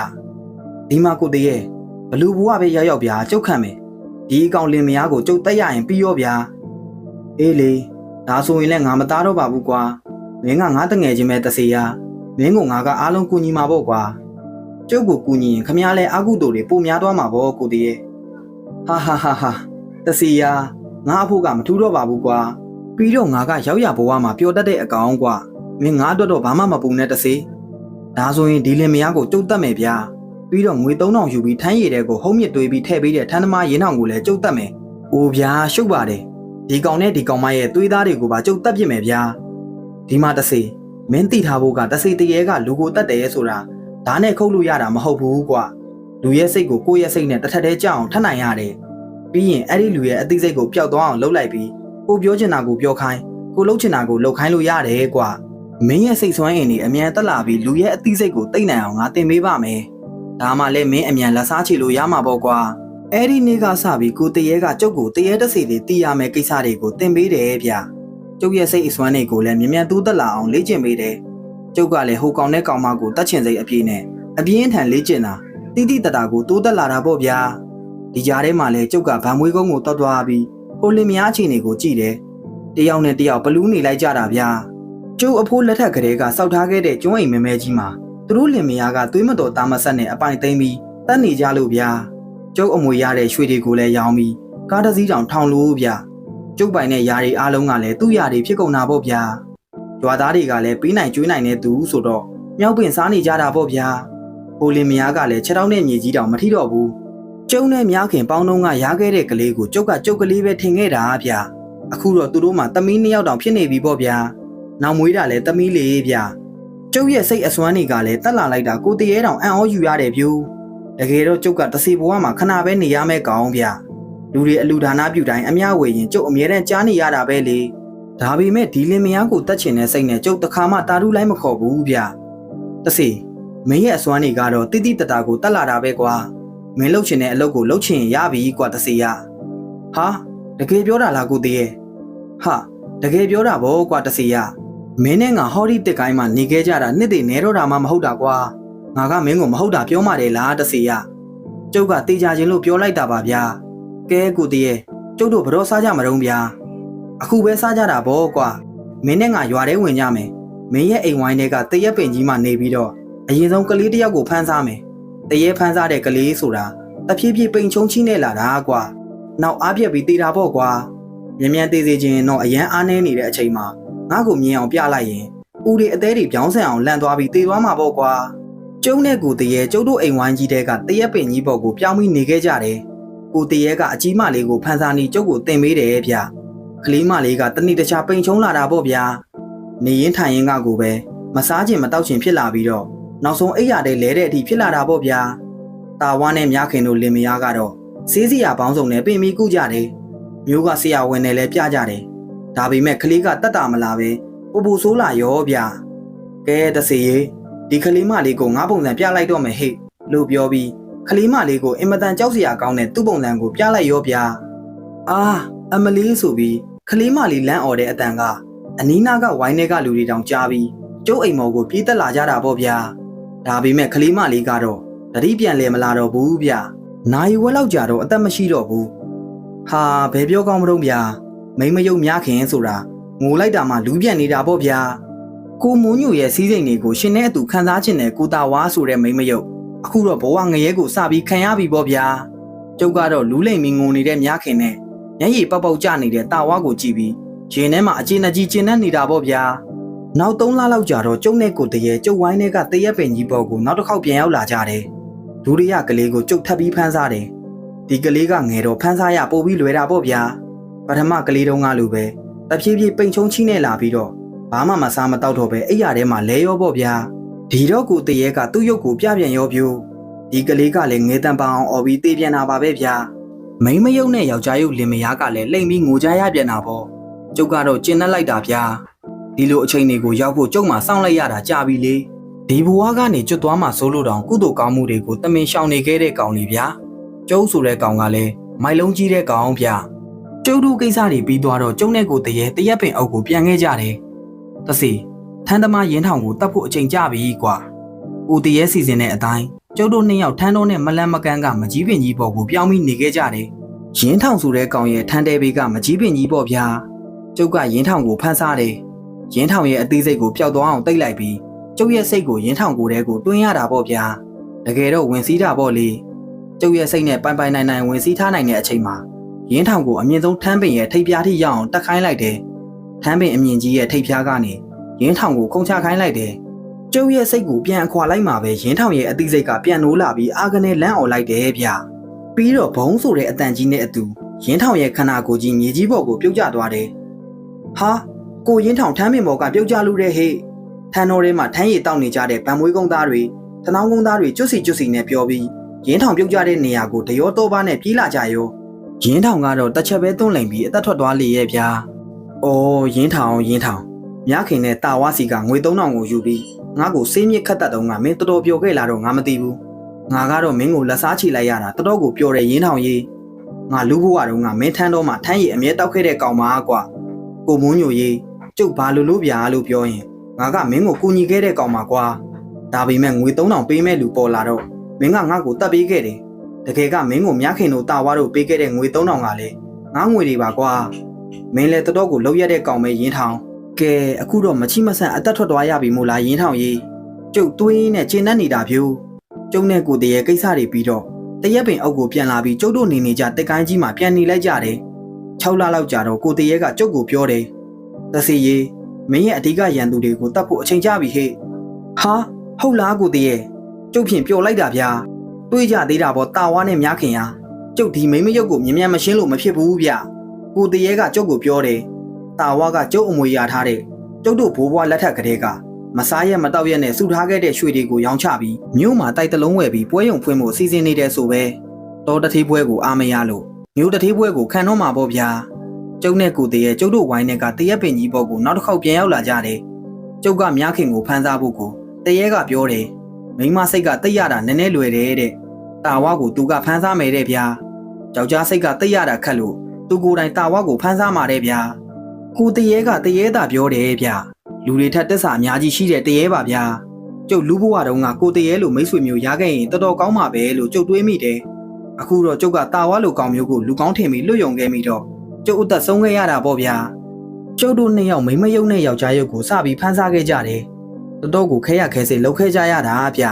[SPEAKER 1] ဒီမှာကိုတရေဘလူဘွားပဲရောက်ရောက်ဗျာကျုပ်ခံမယ်ဒီအကောင်လင်မယားကိုကျုပ်တက်ရရင်ပြီးရောဗျာအေးလေဒါဆိုရင်လည်းငါမသားတော့ပါဘူးကွာမင်းကငါတငယ်ချင်းပဲတစိရမင်းကငါကအားလုံးကူညီမှာပေါ့ကွာကျုပ်ကိုကူညီရင်ခမရလဲအာကုတို့တွေပိုများသွားမှာပေါ့ကိုတည်းရဲ့ဟာတစီယာငါအဖို့ကမထူးတော့ပါဘူးကွာပြီးတော့ငါကရောက်ရဘဝမှာပျော်တတ်တဲ့အကောင်ကွာမင်းငါအတွက်တော့ဘာမှမပူနဲ့တစီဒါဆိုရင်ဒီလင်မယားကိုကျုပ်တတ်မယ်ဗျာပြီးတော့ငွေ3000ယူပြီးထမ်းရည်တဲ့ကိုဟုံးမြစ်တွေးပြီးထည့်ပေးတဲ့ထန်းသမားရင်းအောင်ကိုလည်းကျုပ်တတ်မယ်အိုးဗျာရှုပ်ပါတယ်ဒီကောင်နဲ့ဒီကောင်မရဲ့သွေးသားတွေကိုပါကျုပ်တတ်ပြစ်မယ်ဗျာဒီမှာတစီမင်းသိထားဖို့ကတစီတရေကလူကိုတတ်တယ်ဆိုတာဒါနဲ့ခုတ်လို့ရတာမဟုတ်ဘူးကွာလူရဲ့စိတ်ကိုကိုယ့်ရဲ့စိတ်နဲ့တစ်ထပ်တည်းကြောက်အောင်ထပ်နိုင်ရတယ်ပြီးရင်အဲ့ဒီလူရဲ့အသိစိတ်ကိုပျောက်သွားအောင်လုပ်လိုက်ပြီးကိုပြောချင်တာကိုပြောခိုင်းကိုလုပ်ချင်တာကိုလုပ်ခိုင်းလို့ရတယ်ကွာမင်းရဲ့စိတ်ဆွမ်းအင်တွေအမြန်တက်လာပြီးလူရဲ့အသိစိတ်ကိုသိနိုင်အောင်ငါသင်ပေးပါမယ်ဒါမှလည်းမင်းအမြန်လက်စားချေလို့ရမှာပေါ့ကွာအဲ့ဒီနေ့ကစပြီးကိုတရေကကျုပ်ကိုတရေတစီလေးတီးရမယ်ကိစ္စတွေကိုသင်ပေးတယ်ဗျကျုပ်ရဲ့စိတ်အစွမ်းတွေကိုလည်းမြန်မြန်တိုးတက်လာအောင်လေ့ကျင့်ပေးတယ်ကျုပ်ကလည်းဟိုကောင်နဲ့ကောင်မကိုတတ်ချင်စိတ်အပြည့်နဲ့အပြင်းထန်လေ့ကျင့်တာတိတိတတာကိုတိုးတက်လာတာပေါ့ဗျာဒီကြားထဲမှာလည်းကျုပ်ကဗံမွေးကုန်းကိုတောက်သွားပြီးဟိုလင်မယားအခြေအနေကိုကြည့်တယ်တယောက်နဲ့တယောက်ဘလူးနေလိုက်ကြတာဗျာကျုပ်အဖိုးလက်ထက်ကလေးကစောက်ထားခဲ့တဲ့ကျွန်းအိမ်မဲမဲကြီးမှာသူတို့လင်မယားကသွေးမတော်သားမဆက်နဲ့အပိုင်သိမ်းပြီးတတ်နေကြလို့ဗျာကျုပ်အမွေရတဲ့ရွှေတွေကိုလည်းရောင်းပြီး ကားတစ်စီးတောင်ထောင်လို့ဗျကျုပ်ပိုင်တဲ့ယာရီအားလုံးကလည်းသူ့ယာရီဖြစ်ကုန်တာပေါ့ဗျာရွာသားတွေကလည်းပေးနိုင်ကျွေးနိုင်တဲ့သူဆိုတော့မြောက်ပင်စားနေကြတာပေါ့ဗျာဟိုလင်မယားကလည်းခြေထောက်နဲ့မြေကြီးတောင်မထိတော့ဘူးကျုံနဲ့မြားခင်ပေါင်းတော့ကရားခဲ့တဲ့ကလေးကိုကျုပ်ကလေးပဲထင်ခဲ့တာဗျာအခုတော့သူတို့မှသမီး2ယောက်တောင်ဖြစ်နေပြီပေါ့ဗျာနောက်မွေးတာလည်းသမီးလေးဗျာကျုပ်ရဲ့စိတ်အစွမ်းတွေကလည်းတက်လာလိုက်တာကိုတရေတောင်အံ့ဩယူရတယ်ဗျူတကယ်တော့ကျုပ်ကတစီဘဝမှာခဏပဲနေရမယ့်ကောင်ဗျာလူတွေအလူဒါနပြုတိုင်းအများဝေရင်ကျုပ်အမြဲတမ်းကြားနေရတာပဲလေဒါပေမဲ့ဒီလင်မယားကိုတတ်ချင်တဲ့စိတ်နဲ့ကျုပ်တခါမှတာရုလိုက်မခေါ်ဘူးဗျတစီမင်းရဲ့အစွမ်းတွေကတော့တိတိတတာကိုတက်လာတာပဲကွာမင်းလှုပ်ချင်တဲ့အလုပ်ကိုလှုပ်ချင်ရပြီကွာတစီရဟာတကယ်ပြောတာလားကိုတရေဟာတကယ်ပြောတာဗောကွာတစီရမင်းနဲ့ငါဟောဒီတစ်ကိုင်းမှာနေခဲ့ကြတာနှစ်သိနေတော့တာမှမဟုတ်တာကွာငါကမင်းကိုမဟုတ်တာပြောမှတယ်လားတစီရကျုပ်ကတေးကြခြင်းလို့ပြောလိုက်တာပါဗျာကဲကိုတရေကျုပ်တို့ဘယ်တော့စားကြမတုံးဗျာအခုပဲစားကြတာဗောကွာမင်းနဲ့ငါရွာထဲဝင်ကြမယ်မင်းရဲ့အိမ်ဝိုင်းတွေကတရက်ပင်ကြီးမှနေပြီးတော့အရင်ဆုံးကလေးတစ်ယောက်ကိုဖမ်းစားမယ်တရေဖမ်းစားတဲ့ကလေးဆိုတာတဖြည်းဖြည်းပိန်ချုံချိနေလာတာကွာနောက်အားပြက်ပြီးတေးတာပေါ့ကွာမြန်သေးစေခြင်းတော့အရန်အားနေနေတဲ့အချိန်မှာငါ့ကိုမြင်အောင်ပြလိုက်ရင်ဦးတွေအသေးတွေပြောင်းဆန်အောင်လန့်သွားပြီးတေးသွားမှာပေါ့ကွာကျုံနဲ့ကိုတရေကျုပ်တို့အိမ်ဝိုင်းကြီးတဲကတရက်ပင်ကြီးပေါ်ကိုပြောင်းပြီးနေခဲ့ကြတယ်ကိုတရေကအကြီးမလေးကိုဖမ်းစားနေကျုပ်ကိုတင်ပေးတယ်ဗျကလေးမလေးကတနေ့တခြားပိန်ချုံလာတာပေါ့ဗျာနေရင်ထိုင်ရင်ကကိုပဲမစားခြင်းမတောက်ခြင်းဖြစ်လာပြီးတော့နောက်ဆုံးအိပ်ရတဲ့လဲတဲ့အထိဖြစ်လာတာပေါ့ဗျာတာဝါနဲ့မြခင်တို့လင်မယားကတော့စေးစရာပေါင်းစုံနဲ့ပြင်ပြီးကုကြတယ်မျိုးကဆရာဝန်နဲ့လည်းပြကြတယ်ဒါပေမဲ့ကလေးကတတ်တာမလားပဲပူဆိုးလာရောဗျာကဲတစီရေဒီကလေးမလေးကိုငါပုံစံပြလိုက်တော့မယ်ဟဲ့လို့ပြောပြီးကလေးမလေးကိုအင်မတန်ကြောက်စရာကောင်းတဲ့သူ့ပုံစံကိုပြလိုက်ရောဗျာအာအမလေးဆိုပြီးကလေးမလေးလမ်းអော်တဲ့အတန်ကအနီးနားကဝိုင်းထဲကလူတွေတောင်ကြားပြီးကျုပ်အိမ်မော်ကိုပြေးတက်လာကြတာပေါ့ဗျာဒါပေမဲ့ကလေးမလေးကတော့တတိပြန်လဲမလာတော့ဘူးဗျနိုင်ဝက်လောက်ကြာတော့အသက်မရှိတော့ဘူးဟာဘယ်ပြောကောင်းမလို့ဗျာမိမယုံများခင်ဆိုတာငိုလိုက်တာမှလူပြန့်နေတာပေါ့ဗျာကိုမွန်းညိုရဲ့စီးစိမ်တွေကိုရှင်နဲ့အတူခံစားချင်တဲ့ကိုတာဝါဆိုတဲ့မိမယုံအခုတော့ဘဝငရဲကိုစပြီးခံရပြီပေါ့ဗျာကျုပ်ကတော့လူးလိမ်မီငိုနေတဲ့များခင်နဲ့ညရည်ပေါက်ပေါက်ကျနေတဲ့တာဝါကိုကြည့်ပြီးရင်ထဲမှာအကျဉ်းအကြီးကျဉ်းနေတာပေါ့ဗျာနောက်3လလောက်ကြာတော့ကျုပ်နဲ့ကိုတရေကျုပ်ဝိုင်းထဲကတရက်ပင်ကြီးပေါ်ကိုနောက်တစ်ခေါက်ပြန်ရောက်လာကြတယ်လူတွေကကလေးကိုကျုပ်ထပ်ပြီးဖမ်းစားတယ်ဒီကလေးကငယ်တော့ဖမ်းစားရပို့ပြီးလွယ်တာပေါ့ဗျာပထမကလေးတုန်းကလိုပဲတဖြည်းဖြည်းပိန်ချုံချိနေလာပြီးတော့ဘာမှမစားမတော့တော့ပဲအိပ်ရထဲမှာလဲရောပေါ့ဗျာဒီတော့ကိုတရေကသူ့ရုပ်ကိုပြပြန်ရောပြိုဒီကလေးကလည်းငေးတန်ပအောင်អော်ပြီးတေးပြန်တာပါပဲဗျာမိမယုံနဲ့ယောက်ျားရုပ်လင်မယားကလည်းလိမ့်ပြီးငိုကြရပြန်တာပေါ့ကျုပ်ကတော့ကျဉ်တ်လိုက်တာဗျာဒီလိုအချိန်တွေကိုရောက်ဖို့ကျုပ်မှစောင့်လိုက်ရတာကြာပြီလေဒီဘဝကနေကျွတ်သွားမှဆိုလို့တောင်ကုသိုလ်ကောင်းမှုတွေကိုတမင်ရှောင်နေခဲ့တဲ့ကောင်လေးဗျာကျုပ်ဆိုတဲ့ကောင်ကလည်းမိုက်လုံးကြီးတဲ့ကောင်ဗျာကျုပ်တို့ကိစ္စတွေပြီးသွားတော့ကျုံနဲ့ကိုတရက်ပင်အုပ်ကိုပြန်ခဲ့ကြတယ်တစီထန်းသမားရင်ထောင်ကိုတတ်ဖို့အချိန်ကြပြီကွာကိုတရက်စီစဉ်တဲ့အတိုင်းကျုပ်တို့2ယောက်ထန်းတော်နဲ့မလန်းမကန်းကမကြီးပင်ကြီးပေါ်ကိုပြောင်းပြီးနေခဲ့ကြတယ်ရင်ထောင်ဆိုတဲ့ကောင်ရဲ့ထန်းတဲဘေးကမကြီးပင်ကြီးပေါ့ဗျာကျုပ်ကရင်ထောင်ကိုဖမ်းစားတယ်ရင်ထောင်ရဲ့အသေးစိတ်ကိုပျောက်သွားအောင်တိတ်လိုက်ပြီးကျုပ်ရဲ့စိတ်ကိုရင်ထောင်ကိုယ်ထဲကိုတွင်းရတာပေါ့ဗျာတကယ်တော့ဝင်စည်းတာပေါ့လေကျုပ်ရဲ့စိတ်နဲ့ပိုင်ပိုင်နိုင်နိုင်ဝင်စည်းထားနိုင်တဲ့အချိန်မှာရင်ထောင်ကိုအမြင့်ဆုံးထန်းပင်ရဲ့ထိပ်ပြားထိရောက်အောင်တက်ခိုင်းလိုက်တယ်ထန်းပင်အမြင့်ကြီးရဲ့ထိပ်ပြားကနေရင်ထောင်ကိုခုန်ချခိုင်းလိုက်တယ်ကျုပ်ရဲ့စိတ်ကိုပြန်အခွာလိုက်မှာပဲရင်ထောင်ရဲ့အသေးစိတ်ကပြန်နိုးလာပြီးအာကနေလန့်អော်လိုက်တယ်ဗျာပြီးတော့ဘုံဆိုတဲ့အတန်ကြီးနဲ့အတူရင်ထောင်ရဲ့ခန္ဓာကိုယ်ကြီးမြေကြီးပေါ်ကိုပြုတ်ကျသွားတယ်ဟာကိုရင်ထောင်ထမ်းပင်ပေါ်ကပြုတ်ကျလူတဲ့ဟေ့ထန်းတော်ထဲမှာထန်းရည်တောက်နေကြတဲ့ဗံမွေးကုန်းသားတွေတနောင်းကုန်းသားတွေကျွတ်စီနဲ့ပြောပြီးရင်ထောင်ပြုတ်ကျတဲ့နေရာကိုတရောတော့ပါနဲ့ပြေးလာကြရောရင်ထောင်ကတော့တစ်ချက်ပဲတွန်းလိမ်ပြီးအသက်ထွက်သွားလေရဲ့ဗျာ။အော်ရင်ထောင်မြခင်နဲ့တာဝါစီကငွေ3000ကိုယူပြီးငါ့ကိုစေးမြစ်ခတ်တတ်တော့ငါမင်းတော်တော်ပျော်ခဲ့လာတော့ငါမသိဘူး။ငါကတော့မင်းကိုလက်စားချီလိုက်ရတာတော်တော်ကိုပျော်တယ်ရင်ထောင်ကြီး။ငါလူဘဝတုန်းကမင်းထန်းတော်မှာထန်းရည်အမြဲတောက်ခဲ့တဲ့ကောင်ပါကွာ။ကိုမွန်းညိုကြီးကျုပ်ဘာလို့ဗျာလို့ပြောရင်ငါကမင်းကိုကူညီခဲ့တဲ့ကောင်ပါကွာဒါပေမဲ့ငွေ3000ပေးမဲ့လူပေါ်လာတော့မင်းကငါ့ကိုတတ်ပေးခဲ့တယ်တကယ်ကမင်းကိုမြခင်တို့တာဝါတို့ပေးခဲ့တဲ့ငွေ3000ကလည်းငါငွေတွေပါကွာမင်းလည်းတော်တော်ကိုလောက်ရတဲ့ကောင်ပဲရင်ထောင်ကဲအခုတော့မချိမဆန့်အသက်ထွက်သွားရပြီမို့လားရင်ထောင်ကြီးကျုပ်သွေးနဲ့ကျဉ်းနှက်နေတာဖြူကျုံနဲ့ကိုတရေကိစ္စတွေပြီးတော့ တရက်ပင်အောက်ကိုပြန်လာပြီးကျုပ်တို့နေကြတက်ကိုင်းကြီးမှာပြန်နေလိုက်ကြတယ်6လလောက်ကြာတော့ကိုတရေကကျုပ်ကိုပြောတယ်တစီရေမင်းရဲ့အဓိကရန်သူတွေကိုတတ်ဖို့အချိန်ကြပြီဟဲ့ဟာဟုတ်လားကိုတရေကျုပ်ဖြင့်ပျော်လိုက်တာဗျာတွေးကြသေးတာပေါ့တာဝါနဲ့များခင်ဟာကျုပ်ဒီမိမရုပ်ကိုမြင်မြန်မရှင်းလို့မဖြစ်ဘူးဗျကိုတရေကကျုပ်ကိုပြောတယ်တာဝါကကျုပ်အမွေရထားတဲ့ကျုပ်တို့ဘိုးဘွားလက်ထက်ကလေးကမစားရက်မတောက်ရက်နဲ့စုထားခဲ့တဲ့ရွှေတွေကိုရောင်းချပြီးမြို့မှာတိုက်တလုံးဝယ်ပြီးပွဲရုံဖွင့်ဖို့စီစဉ်နေတဲ့ဆိုပဲတော်တထေးပွဲကိုအားမရလို့မြို့တထေးပွဲကိုခံတော့မှာပေါ့ဗျာကျုပ်နဲ့ကိုတရေကျုပ်တို့ဝိုင်းနဲ့ကတရက်ပင်ကြီးဘော့ကိုနောက်တစ်ခေါက်ပြန်ရောက်လာကြတယ်ကျုပ်ကမြခင်ကိုဖမ်းစားဖို့ကိုတရေကပြောတယ်မိမစိတ်ကတိတ်ရတာနည်းနည်းလွယ်တယ်တဲ့တာဝါကိုသူကဖမ်းစားမယ်တဲ့ဗျာယောက်ျားစိတ်ကတိတ်ရတာခက်လို့သူကိုယ်တိုင်တာဝါကိုဖမ်းစားမှာတဲ့ဗျာကိုတရေကတရေသာပြောတယ်ဗျာလူတွေထက်တက်စာအများကြီးရှိတဲ့တရေပါဗျာကျုပ်လူဘဝတုန်းကကိုတရေလိုမိတ်ဆွေမျိုးရခဲ့ရင်တော်တော်ကောင်းမှာပဲလို့ကျုပ်တွေးမိတယ်အခုတော့ကျုပ်ကတာဝါလိုကောင်မျိုးကိုလူကောင်းထင်ပြီးလွတ်ယုံခဲ့မိတော့ကျုပ်အသက်ဆုံးခဲ့ရတာပေါ့ဗျာကျုပ်တို့နှစ်ယောက်မိမယုံနဲ့ယောက်ျားယုတ်ကိုစပြီးဖမ်းစားခဲ့ကြတယ်တော်တော်ကိုခဲရခဲစိတ်လှုပ်ခဲကြရတာဗျာ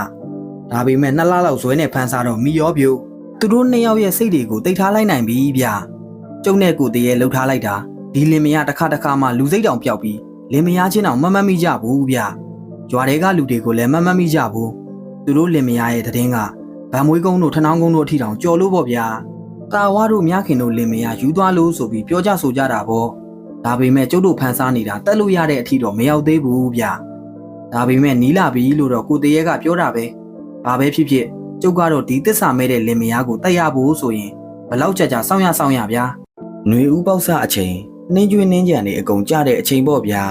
[SPEAKER 1] ဒါပေမဲ့2လလောက်ဇွဲနဲ့ဖမ်းစားတော့မိရောပြိုသူတို့နှစ်ယောက်ရဲ့စိတ်တွေကိုတိတ်ထားလိုက်နိုင်ပြီဗျာကျုပ်နဲ့ကိုတရေလှုပ်ထားလိုက်တာဒီလင်မယားတစ်ခါမှလူစိတ်တောင်ပျောက်ပြီးလင်မယားချင်းအောင်မမမိကြဘူးဗျရွာတွေကလူတွေကိုလည်းမမမိကြဘူးသူတို့လင်မယားရဲ့တဲ့င်းကဗံမွေးကုန်းတို့ထနောင်းကုန်းတို့အထိတောင်ကြော်လို့ပေါ့ဗျာတာဝါတို့မြခင်တို့လင်မယားယူသွားလို့ဆိုပြီးပြောကြဆိုကြတာပေါ့ဒါပေမဲ့ကျုပ်တို့ဖန်ဆားနေတာတက်လို့ရတဲ့အထိတော့မရောက်သေးဘူးဗျဒါပေမဲ့နီးလာပြီလို့တော့ကိုတရေကပြောတာပဲဘာပဲဖြစ်ဖြစ်ကျုပ်ကတော့ဒီတစ္ဆာမဲ့တဲ့လင်မယားကိုတက်ရဖို့ဆိုရင်ဘလောက်ကြာကြာစောင့်ရဗျာຫນွေဦးပေါက်ဆအချိန်နှင်းကျွေးနှင်းကြံနေအကုန်ကြတဲ့အချိန်ပေါ့ဗျာ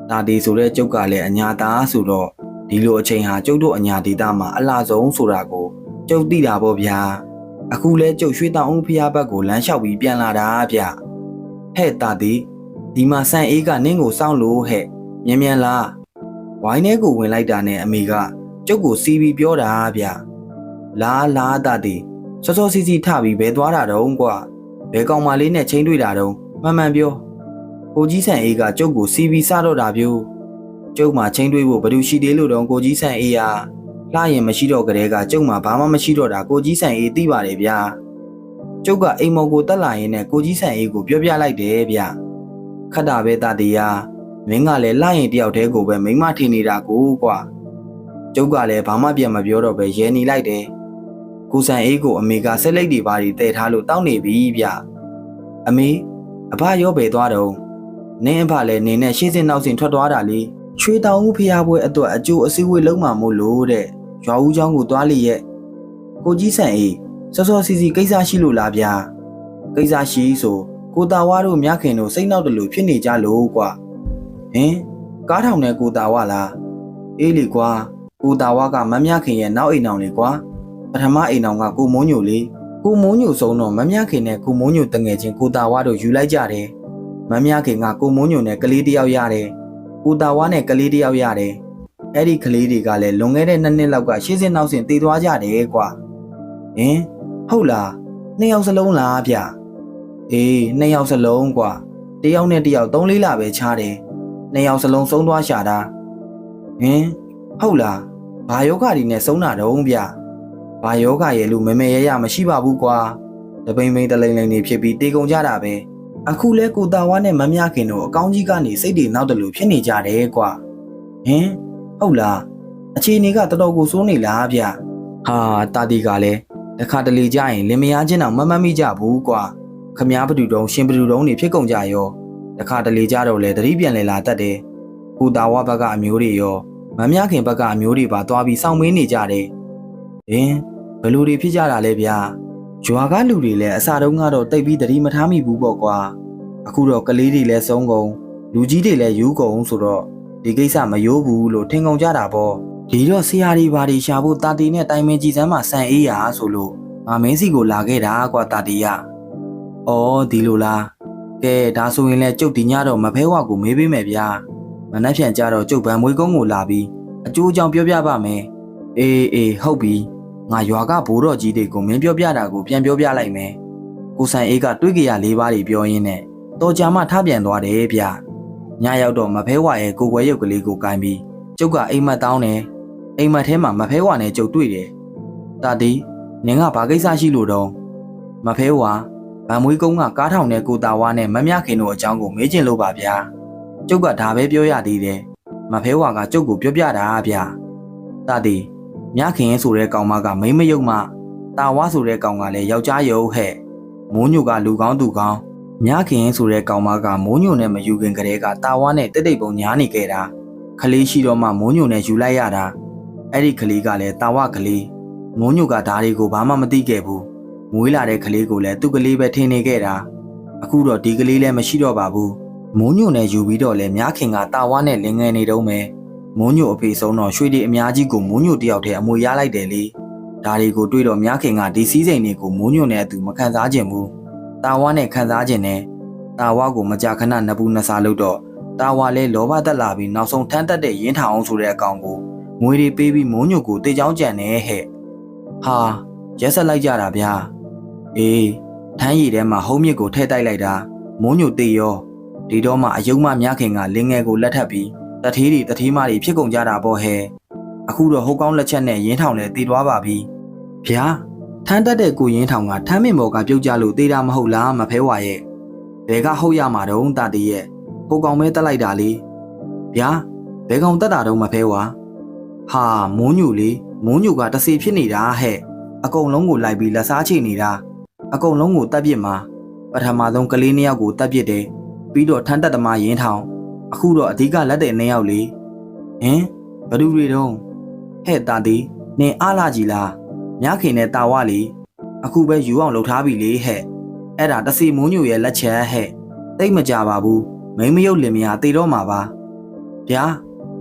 [SPEAKER 1] ဒါဒီဆိုတဲ့ကျုပ်ကလည်းအညာသားဆိုတော့ဒီလိုအချိန်ဟာကျုပ်တို့အညာဒေသမှာအလားဆုံးဆိုတာကိုကျုပ်သိတာပေါ့ဗျာအခုလဲကျုပ်ရွှေတောင်ဦးဖျားဘက်ကိုလမ်းလျှောက်ပြီးပြန်လာတာဗျဟဲ့တာဒီမှာဆန်အေးကနင်းကိုစောင့်လို့ဟဲ့မြန်လားဝိုင်းထဲကိုဝင်လိုက်တာနဲ့အမေကကျုပ်ကိုစီးပြီးပြောတာဗျလာတာစောစီထပြီးဘဲသွားတာတော့ကွာဘဲကောင်မလေးနဲ့ချင်းတွေ့တာတော့မှန်ပြောကိုကြီးဆန်အေးကကျုပ်ကိုစီးပြီးစတော့တာပြို့ကျုပ်မှာချင်းတွေ့ဖို့ဘယ်သူရှိသေးလို့တော့ကိုကြီးဆန်အေးဟာလှရင်မရှိတော့ကြတဲ့ကကျုပ်မှာဘာမှမရှိတော့တာကိုကြီးဆန်အေးသိပါတယ်ဗျာကျုပ်ကအိမ်မော်ကိုတက်လာရင်နဲ့ကိုကြီးဆန်အေးကိုပြောပြလိုက်တယ်ဗျခတ်တာပဲတာတီယာမင်းကလည်းလှရင်တယောက်တည်းကိုပဲမိမထင်နေတာကိုကွာကျုပ်ကလည်းဘာမှပြန်မပြောတော့ပဲရဲနေလိုက်တယ်ကိုဆန်အေးကိုအမေကဆက်လက်တွေပါတည်ထားလို့တောင်းနေပြီဗျအမေအဖရောပဲသွားတော့နင်းအဖလည်းနေနဲ့ရှင်းစင်နောက်စင်ထွက်သွားတာလေချွေတောင်ဦးဖျားပွဲအတွက်အကျိုးအစည်းအဝေးလုံးမှာမို့လို့တဲ့ရွာဦးเจ้าကိုသွားလေရဲ့ကိုကြီးဆန်အေးစောစီကိစ္စရှိလို့လားဗျာကိစ္စရှိဆိုကိုတာဝါတို့မြခင်တို့စိတ်နောက်တလူဖြစ်နေကြလို့ကွာဟင်ကားထောင်နဲ့ကိုတာဝါလားအေးလေကွာကိုတာဝါကမမြခင်ရဲ့နောက်အိမ်အောင်လေကွာပထမအိမ်အောင်ကကိုမိုးညိုလေကိုမိုးညိုဆုံးတော့မမြခင်နဲ့ကိုမိုးညိုတငယ်ချင်းကိုတာဝါတို့ယူလိုက်ကြတယ်မမြခင်ကကိုမိုးညိုနဲ့ကလေးတယောက်ရတယ်ကိုတာဝါနဲ့ကလေးတယောက်ရတယ်အဲ့ဒီကလေးတွေကလည်းလွန်ခဲ့တဲ့2နှစ်လောက်ကရှင်းစင်နောက်စင်တည်သွားကြတယ်ကွာဟင်ဟုတ်လား2ယောက်စလုံးလားဗျအေး2ယောက်စလုံးကွာတယောက်နဲ့တယောက်3-4လပဲခြားတယ်2ယောက်စလုံးဆုံးသွားရှာတာဟင်ဟုတ်လားဘာယောဂတွေနဲ့ဆုံးတာတုံးဗျဘာယောဂရဲ့လို့မဲရမရှိပါဘူးကွာတပိန်တလိန်နေဖြစ်ပြီးတေကုန်ကြတာပဲအခုလဲကိုတာဝါနဲ့မမြခင်တို့အကောင်းကြီးကနေစိတ်တွေနောက်တလူဖြစ်နေကြတယ်ကွာဟင်ဟုတ်လားအခြေအနေကတော်တော်ကိုစိုးနေလားဗျဟာတာတီကလည်းတခါတလေကြရင်လင်မယားချင်းတော့မမိကြဘူးကွာခမားဘဒူတုံးရှင်ဘဒူတုံးနေဖြစ်ကုန်ကြရောတခါတလေကြတော့လေတတိပြန်လေလာတတ်တယ်ကိုတာဝါဘက်ကအမျိုးတွေရောမမြခင်ဘက်ကအမျိုးတွေပါသွားပြီးစောင့်မင်းနေကြတယ်ဟင်ဘယ်လိုတွေဖြစ်ကြတာလဲဗျာရွာကလူတွေလည်းအစားတုံးကတော့တိတ်ပြီးတတိမထားမိဘူးပေါ့ကွာအခုတော့ကလေးတွေလည်းဆုံးကုန်လူကြီးတွေလည်းယူကုန်ဆိုတော့ဒီကိစ္စမရိုးဘူးလို့ထင်ကုန်ကြတာပေါ့ဒီတော့ဆရာကြီးဘာတွေရှာဖို့တာတီနဲ့တိုင်မင်ကြည်စမ်းမှာဆန်အေးရဆိုလို့ငါမင်းစီကိုလာခဲ့တာကွာတာတီရအော်ဒီလိုလားကဲဒါဆိုရင်လည်းကျုပ်ဒီညတော့မဖဲဝါကိုမေးပေးမယ်ဗျာမနှက်ဖြန်ကြတော့ကျုပ်ဗံမွေးကုန်းကိုလာပြီးအကျိုးအကြောင်းပြောပြပါမယ်အေးဟုတ်ပြီငါရွာကဘိုးတော်ကြီးတွေကိုမင်းပြောပြတာကိုပြန်ပြောပြလိုက်မယ်ကိုဆန်အေးကတွေးကြရ4ပါးတွေပြောရင်းနဲ့တော်ကြာမှထပြန်သွားတယ်ဗျညရောက်တော့မဖဲဝါရဲ့ကိုွယ်ရုပ်ကလေးကိုကိုင်းပြီးကျုပ်ကအိမ်မက်တောင်းတယ်အိမ်မက်ထဲမှာမဖဲဝါနဲ့ကျုပ်တွေ့တယ်တာတီ နင်ကဘာကိစ္စရှိလို့တော့မဖဲဝါဗန်မွေးကုန်းကကားထောင်တဲ့ကိုတာဝါနဲ့မမြခင်တို့အကြောင်းကိုမေးချင်လို့ပါဗျာကျုပ်ကဒါပဲပြောရသေးတယ်မဖဲဝါကကျုပ်ကိုပြောပြတာဗျာတာတီမြခင်ရဲ့ဆိုတဲ့ကောင်မကမိမယုံမတာဝါဆိုတဲ့ကောင်ကလည်းယောက်ျားရုပ်ဟဲ့မိုးညိုကလူကောင်းသူကောင်းမြခင်ရဲ့ဆိုတဲ့ကောင်မကမိုးညိုနဲ့မယူခင်ကလေးကတာဝါနဲ့တိတ်တိတ်ပုံညားနေခဲ့တာခလေးရှိတော့မှမိုးညိုနဲ့ယူလိုက်ရတာအဲ့ဒီကလေးကလည်းတာဝါကလေးမိုးညိုကဓာရီကိုဘာမှမသိခဲ့ဘူးမွေးလာတဲ့ကလေးကိုလည်းသူ့ကလေးပဲထင်နေခဲ့တာအခုတော့ဒီကလေးလည်းမရှိတော့ပါဘူးမိုးညိုနဲ့ယူပြီးတော့လည်းမြခင်ကတာဝါနဲ့လင်ငယ်နေတော့မယ်မိုးညိုအဖေဆုံးတော့ရွှေတွေအများကြီးကိုမိုးညိုတယောက်တည်းအမွေရလိုက်တယ်လေဒါတွေကိုတွေးတော့မြခင်ကဒီစည်းစိမ်တွေကိုမိုးညိုနဲ့အတူမခံစားခြင်းဘူးတာဝါနဲ့ခံစားခြင်းနဲ့တာဝါကိုမကြာခဏနှစ်ပူနှစ်စားလို့တော့တာဝါလည်းလောဘတက်လာပြီးနောက်ဆုံးထမ်းတက်တဲ့ရင်းထောင်အောင်ဆိုတဲ့အကောင်ကိုငွေတွေပေးပြီးမိုးညိုကိုတေချောင်းကြံနေဟဲ့ဟာရက်ဆက်လိုက်ကြတာဗျာအေးထမ်းရည်ထဲမှာဟုံးမြစ်ကိုထည့်တိုက်လိုက်တာမိုးညိုတေရောဒီတော့မှအယုံမမြခင်ကလင်ငယ်ကိုလက်ထပ်ပြီးတထေးတွေတထေးမတွေဖြစ်ကုန်ကြတာပေါ့ဟဲ့အခုတော့ဟိုးကောင်းလက်ချက်နဲ့ရင်းထောင်လည်းတည်သွားပါပြီဗျာထမ်းတက်တဲ့ကိုရင်းထောင်ကထမ်းမင်ဘော်ကပြုတ်ကြလို့တေးတာမဟုတ်လားမဖဲဝါရဲ့ဘယ်ကဟုတ်ရမှာတော့တာတီးရဲ့ဟိုကောင်မဲတက်လိုက်တာလေဗျာဘယ်ကောင်တက်တာတော့မဖဲဝါဟာမိုးညိုလေမိုးညိုကတစေဖြစ်နေတာဟဲ့အကုန်လုံးကိုလိုက်ပြီးလက်စားချိနေတာအကုန်လုံးကိုတက်ပစ်မှာပထမဆုံးကလေးနှစ်ယောက်ကိုတက်ပစ်တယ်ပြီးတော့ထမ်းတက်သမားရင်းထောင်အခုတော့အဓိကလက်တဲ့နှစ်ယောက်လေဟင်ဘဒူတွေတော့ဟဲ့တာတီနင်အားလာကြည်လားမြခင်နဲ့တာဝလီအခုပဲယူအောင်လှုပ်ထားပြီလေဟဲ့အဲ့ဒါတစီမိုးညိုရဲ့လက်ချက်ဟဲ့တိတ်မကြပါဘူးမိမရုပ်လင်မယားတေတော့မှာပါဗျာ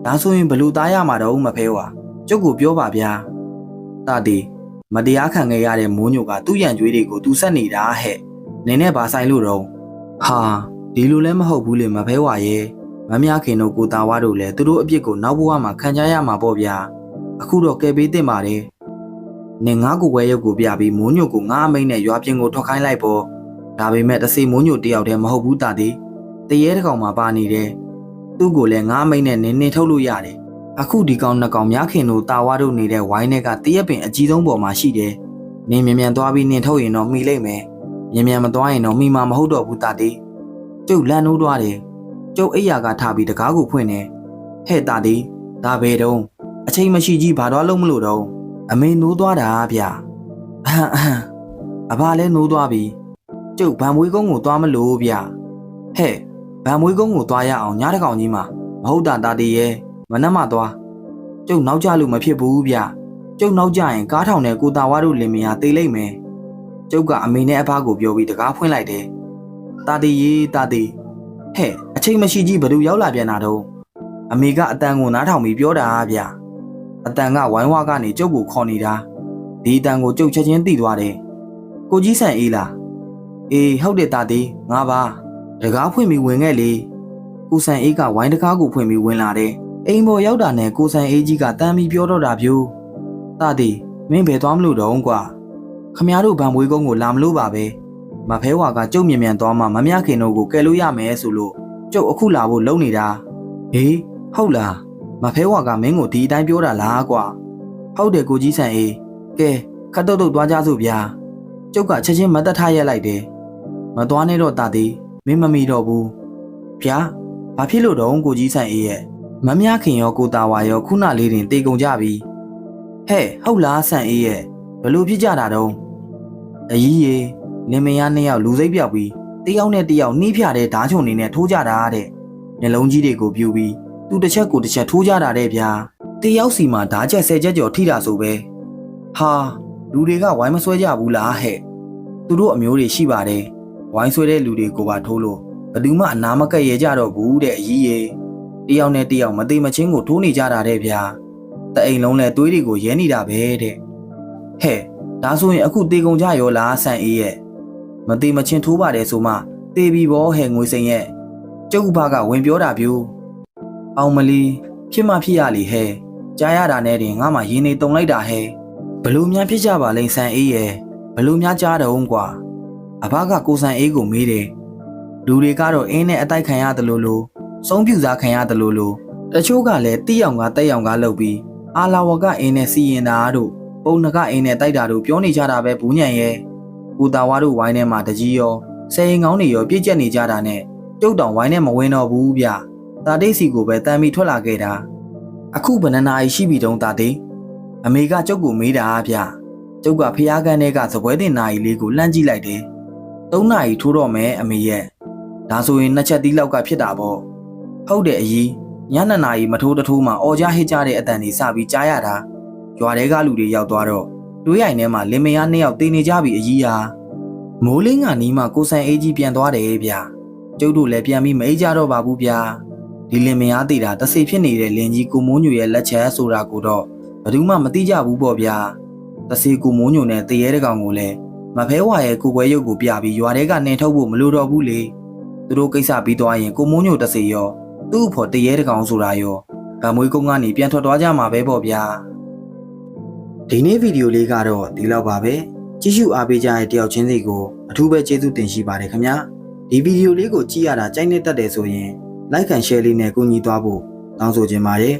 [SPEAKER 1] ဒါဆိုရင်ဘလူသားရမှာတော့မဖဲဝါကျုပ်ကိုပြောပါဗျာတာတီမတရားခံခဲ့ရတဲ့မိုးညိုကသူ့ရန်ကြွေးတွေကိုသူဆက်နေတာဟဲ့နင်းနဲ့ဘာဆိုင်လို့တော့ဟာဒီလိုလည်းမဟုတ်ဘူးလေမဖဲဝါရဲ့မမြခင်တို့ကိုတာဝါတို့လည်းသူတို့အပြစ်ကိုနောက်ဘဝမှာခံကြရမှာပေါ့ဗျာအခုတော့ကဲပေးတင်ပါတယ်နင်ငါ့ကိုဝဲရုပ်ကိုပြပြီးမိုးညိုကိုငါအမိတ်နဲ့ရွာပြင်ကိုထွက်ခိုင်းလိုက်ပေါ့ဒါပေမဲ့တစီမိုးညိုတယောက်တည်းမဟုတ်ဘူးတာတီတရေတစ်ကောင်မှပါနေတယ်သူ့ကိုလည်းငါအမိတ်နဲ့နင်းထုတ်လို့ရတယ်အခုဒီကောင်နှစ်ကောင်မြခင်တို့တာဝါတို့နေတဲ့ဝိုင်းထဲကတရက်ပင်အကြီးဆုံးပေါ်မှာရှိတယ်နင်မြန်သွားပြီးနင်ထုတ်ရင်တော့မိလိုက်မယ်မြန်မသွားရင်တော့မိမှာမဟုတ်တော့ဘူးတာတီကျုပ်လန့်နိုးသွားတယ်ကျုပ်အိယာကထားပြီးတကားကိုဖွင့်တယ်ဟဲ့တာတီဒါပဲတုံးအချိန်မရှိကြီးဘာတော့လုံးမလို့တော့အမေနိုးသွားတာဗျအဖလဲနိုးသွားပြီကျုပ်ဗန်မွေးကုန်းကိုသွားမလို့ဗျဟဲ့ဗန်မွေးကုန်းကိုသွားရအောင်ညတစ်ကောင်ကြီးမှာမဟုတ်တာတီရဲ့မနှက်မှသွားကျုပ်နောက်ကြလို့မဖြစ်ဘူးဗျကျုပ်နောက်ကြရင်ကားထောင်နဲ့ကိုတာဝါတို့လင်မယားတေးလိုက်မယ်ကျုပ်ကအမေနဲ့အဖကိုပြောပြီးတကားဖွင့်လိုက်တယ်တာတီရေတာတီဟဲ့အချိန်မရှိကြီးဘယ်သူရောက်လာပြန်တာတော့အမေကအတန်ကိုနားထောင်ပြီးပြောတာဗျအတန်ကဝိုင်းဝါကနေကျုပ်ကိုခေါ်နေတာဒီအတန်ကိုကျုပ်ချက်ချင်းသိသွားတယ်ကိုကြီးဆန်အေးလားအေးဟုတ်တယ်တာတီငါပါတကားဖွင့်ပြီးဝင်ခဲ့လေကိုဆန်အေးကဝိုင်းတကားကိုဖွင့်ပြီးဝင်လာတယ်အိမ်ပေါ်ရောက်တာနဲ့ကိုဆန်အေးကြီးကတမ်းပြီးပြောတော့တာပြိုးတာတီမင်းဘယ်သွားမလို့တော့ကွာခမရတို့ဗန်မွေးကုန်းကိုလာမလို့ပါပဲမဖဲဝါကကျုပ်မြန်သွားမှမမြခင်တို့ကိုကယ်လို့ရမယ်ဆိုလို့ကျုပ်အခုလာဖို့လုပ်နေတာဟေးဟုတ်လားမဖဲဝါကမင်းကိုဒီအတိုင်းပြောတာလားကွာဟုတ်တယ်ကိုကြီးဆန်အေးကဲခတ်တုတ်သွားကြစို့ဗျာကျုပ်ကချက်ချင်းမတက်ထားရက်လိုက်တယ်မသွားနဲ့တော့တာတီမင်းမမီတော့ဘူးဗျာဘာဖြစ်လို့တော့ကိုကြီးဆန်အေးရဲ့မမြခင်ရောကိုတာဝါရောခုနလေးတင်တေကုန်ကြပြီဟဲ့ဟုတ်လားဆန်အေးရဲ့ဘလို့ဖြစ်ကြတာတော့အကြီးရေလင်မယားနှစ်ယောက်လူစိတ်ပြောက်ပြီးတယောက်နဲ့တယောက်နှီးဖြတဲ့ဓားချုံနေနဲ့ထိုးကြတာတဲ့မျက်လုံးကြီးတွေကိုပြူပြီးသူတစ်ချက်ကိုတစ်ချက်ထိုးကြတာတဲ့ဗျာတယောက်စီမှာဓားချက်10ချက်ကျော်ထိတာဆိုပဲဟာလူတွေကဝိုင်းမဆွဲကြဘူးလားဟဲ့သူတို့အမျိုးတွေရှိပါတယ်ဝိုင်းဆွဲတဲ့လူတွေကိုပါထိုးလို့ဘယ်သူမှအနာမကက်ရကြတော့ဘူးတဲ့အကြီးရေတယောက်နဲ့တယောက်မသိမချင်းကိုထိုးနေကြတာတဲ့ဗျာတအိမ်လုံးလဲသွေးတွေကိုရဲနေတာပဲတဲ့ဟဲ့ဒါဆိုရင်အခုတေကုန်ကြရောလားဆန်အေးရဲ့မသိမချင်းထိုးပါတယ်ဆိုမှတေပြီဘောဟဲ့ငွေစိန်ရဲ့ကျုပ်ဘကဝင်ပြောတာပြိုးအောင်မလီဖြစ်မှဖြစ်ရလေဟဲ့ကြားရတာနဲ့တင်ငါမှရင်းနေတုံလိုက်တာဟဲ့ဘလို့များဖြစ်ကြပါလိမ့်ဆန်အေးရဲ့ဘလို့များကြားတော့ကွာအဘကကိုဆန်အေးကိုမေးတယ်လူတွေကတော့အင်းနဲ့အတိုက်ခံရတယ်လို့စုံပြူစားခံရတယ်လို့တချို့ကလည်းတီးအောင်ကတက်အောင်ကလုပ်ပြီးအာလာဝကအင်းနဲ့စီရင်တာတို့
[SPEAKER 2] ပုံနကအင်းနဲ့တိုက်တာတို့ပြောနေကြတာပဲဘူးညံရဲ့ကိုတာဝါတို့ဝိုင်းထဲမှာတကြီးရောဆယ်ရင်ကောင်းတွေရောပြည့်ကျက်နေကြတာနဲ့ကျုပ်တောင်ဝိုင်းထဲမဝင်တော့ဘူးဗျတာတိတ်စီကိုပဲတမ်းပြီးထွက်လာခဲ့တာအခုဘယ်နှနာရီရှိပြီတုံးတာတိတ်အမေကကျုပ်ကိုမေးတာဗျကျုပ်ကဖျားကန်းထဲကစပွဲတင်နာရီလေးကိုလှမ်းကြည့်လိုက်တယ်3နာရီထိုးတော့မယ်အမေရဲ့ဒါဆိုရင်2ချက်တီးလောက်ကဖြစ်တာပေါ့ဟုတ်တယ်အကြီးည2နာရီမထိုးတထိုးမှအော်ကြဟစ်ကြတဲ့အတန်တွေစပြီးကြားရတာရွာထဲကလူတွေရောက်သွားတော့တွေးရိုင်ထဲမှာလင်မယား2ယောက်တေနေကြပြီအကြီးဟာမိုးလင်းကနီးမှကိုဆိုင်အေးကြီးပြန်သွားတယ်ဗျကျုပ်တို့လည်းပြန်ပြီးမအေးကြတော့ပါဘူးဗျာဒီလင်မယားတေတာတဆေဖြစ်နေတဲ့လင်ကြီးကိုမိုးညိုရဲ့လက်ချက်ဆိုတာကိုတော့ဘယ်သူမှမသိကြဘူးပေါ့ဗျာတဆေကိုမိုးညိုနဲ့တရေတကောင်ကိုလည်းမဖဲဝါရဲ့ကိုကွဲရုပ်ကိုပြပြီးရွာထဲကနှင်ထုတ်ဖို့မလိုတော့ဘူးလေသူတို့ကိစ္စပြီးသွားရင်ကိုမိုးညိုတဆေရောသူ့အဖို့တရေတကောင်ဆိုတာရောဗံမွေးကုန်းကနေပြန်ထွက်သွားကြမှာပဲပေါ့ဗျာ
[SPEAKER 1] ဒီနေ့ဗီဒီယိုလေးကတော့ဒီလောက်ပါပဲကြည့်ရှုအားပေးကြတဲ့တယောက်ချင်းစီကိုအထူးပဲကျေးဇူးတင်ရှိပါတယ်ခင်ဗျာဒီဗီဒီယိုလေးကိုကြည့်ရတာကြိုက်နေတတ်တယ်ဆိုရင် like and share လေးနဲ့ကူညီသွားဖို့တောင်းဆိုချင်ပါတယ်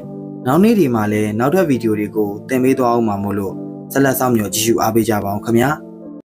[SPEAKER 1] နောက်နေ့ဒီမှာလည်းနောက်ထပ်ဗီဒီယိုတွေကိုတင်ပေးသွားအောင်မှာမို့လို့ဆက်လက်ဆောင်မြော်ကြည့်ရှုအားပေးကြပါအောင်ခင်ဗျာ